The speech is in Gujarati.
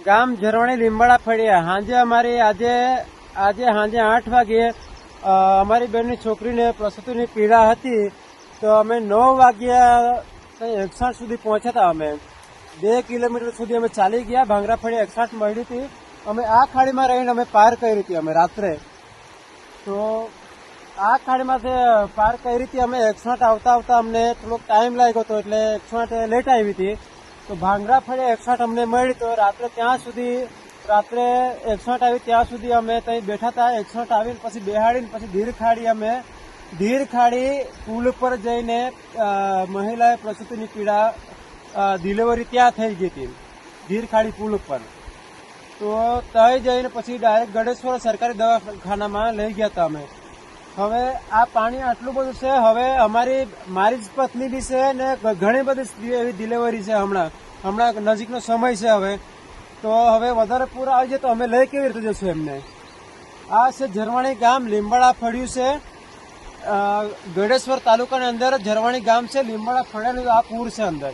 ગામ ઝરવાણી લીંબાડા ફળિયા સાંજે અમારી આજે સાંજે 8 વાગે અમારી બેનની છોકરીને પ્રસૂતિની પીડા હતી તો અમે 9 વાગ્યા 61 સુધી પહોંચ્યા હતા. અમે 2 કિલોમીટર સુધી અમે ચાલી ગયા. ભાંગરા ફળિયા 61 મળી હતી. અમે આ ખાડીમાં રહીને અમે પાર કરી હતી અમે રાત્રે. તો આ ખાડીમાંથી પાર કરી હતી અમે 61 આવતા અમને થોડોક ટાઈમ લાગ્યો હતો એટલે 61 લેટ આવી હતી. તો ભાંગરા ફળિયા 61 અમને મળી તો રાત્રે 61 આવી ત્યાં સુધી અમે ત્યાં બેઠા હતા. 61 આવીને પછી બેહાડીને પછી ધીર ખાડી પુલ ઉપર જઈને મહિલાએ પ્રસૂતિની પીડા ડિલિવરી ત્યાં થઈ ગઈ હતી ધીર ખાડી પુલ ઉપર. તો ત્યાં જઈને પછી ડાયરેક્ટ ગળેશ્વર સરકારી દવાખાનામાં લઈ ગયા હતા અમે. હવે આ પાણી આટલું બધું છે. હવે મારી જ પત્ની બી છે ને ઘણી બધી એવી ડિલિવરી છે. હમણાં નજીકનો સમય છે. હવે તો હવે વધારે પૂર આવી જાય તો અમે લઈ કેવી રીતે જશું એમને. આ છે ઝરવાણી ગામ લીંબાડા ફળિયું છે. ગળેશ્વર તાલુકાની અંદર ઝરવાણી ગામ છે. લીંબાડા ફળિયાનું આ પૂર છે અંદર.